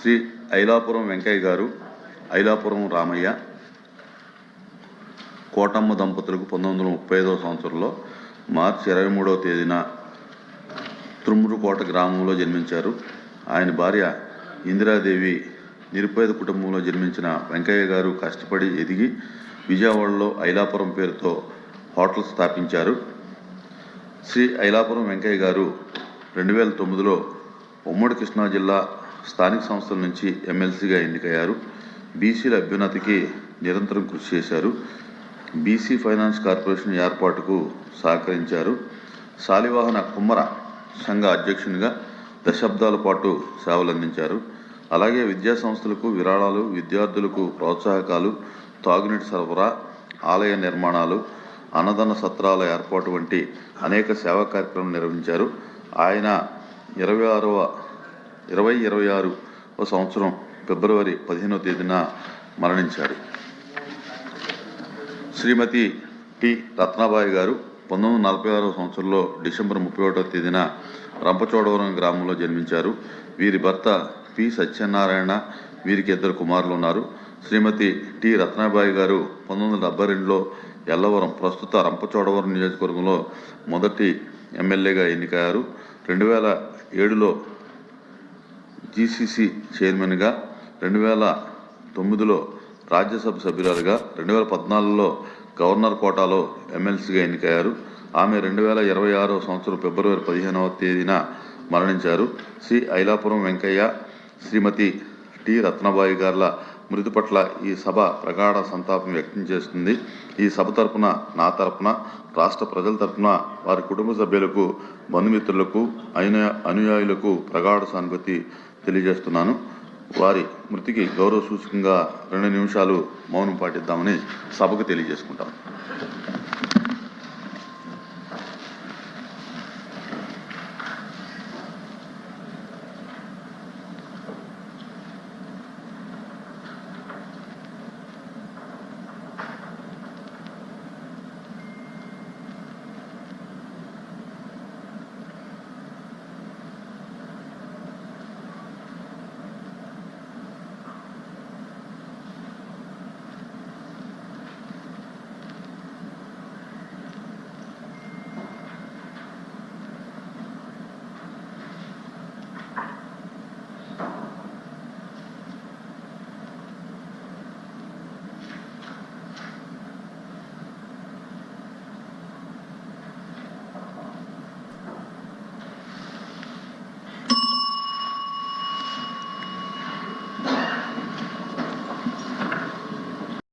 శ్రీ ఐలాపురం వెంకయ్య గారు, ఐలాపురం రామయ్య, కోటమ్మ దంపతులకు 1935వ సంవత్సరంలో మార్చి 23వ తేదీన తురుమురుకోట గ్రామంలో జన్మించారు. ఆయన భార్య ఇందిరాదేవి నిరుపేద కుటుంబంలో జన్మించిన వెంకయ్య గారు కష్టపడి ఎదిగి విజయవాడలో ఐలాపురం పేరుతో హోటల్ స్థాపించారు. శ్రీ ఐలాపురం వెంకయ్య గారు 2009లో ఉమ్మడి కృష్ణా జిల్లా స్థానిక సంస్థల నుంచి ఎమ్మెల్సీగా ఎన్నికయ్యారు. బీసీల అభ్యున్నతికి నిరంతరం కృషి చేశారు. బీసీ ఫైనాన్స్ కార్పొరేషన్ ఏర్పాటుకు సహకరించారు. శాలివాహన కుమ్మర సంఘ అధ్యక్షునిగా దశాబ్దాల పాటు సేవలందించారు. అలాగే విద్యా సంస్థలకు విరాళాలు, విద్యార్థులకు ప్రోత్సాహకాలు, తాగునీటి సరఫరా, ఆలయ నిర్మాణాలు, అన్నదాన సత్రాల ఏర్పాటు వంటి అనేక సేవా కార్యక్రమాలు నిర్వహించారు. ఆయన 2026వ సంవత్సరం ఫిబ్రవరి 15వ తేదీన మరణించారు. శ్రీమతి టి రత్నాబాయి గారు 1946వ సంవత్సరంలో డిసెంబర్ 31వ తేదీన రంపచోడవరం గ్రామంలో జన్మించారు. వీరి భర్త పి సత్యనారాయణ, వీరికి 2 కుమారులు ఉన్నారు. శ్రీమతి టి రత్నాబాయి గారు 1972లో ఎల్లవరం, ప్రస్తుత రంపచోడవరం నియోజకవర్గంలో మొదటి ఎమ్మెల్యేగా ఎన్నికయ్యారు. 2007లో జీసీసీ చైర్మన్గా, 2009లో రాజ్యసభ సభ్యురాలుగా, 2014లో గవర్నర్ కోటాలో ఎమ్మెల్సీగా ఎన్నికయ్యారు. ఆమె 2026వ సంవత్సరం ఫిబ్రవరి 15వ తేదీన మరణించారు. శ్రీ ఐలాపురం వెంకయ్య, శ్రీమతి టి రత్నబాయి గార్ల మృతి పట్ల ఈ సభ ప్రగాఢ సంతాపం వ్యక్తం చేస్తుంది. ఈ సభ తరపున, నా తరపున, రాష్ట్ర ప్రజల తరపున వారి కుటుంబ సభ్యులకు, బంధుమిత్రులకు, అనుయాయులకు ప్రగాఢ సానుభూతి తెలియజేస్తున్నాను. వారి మృతికి గౌరవ సూచకంగా 2 నిమిషాలు మౌనం పాటిద్దామని సభకు తెలియజేసుకుంటాం.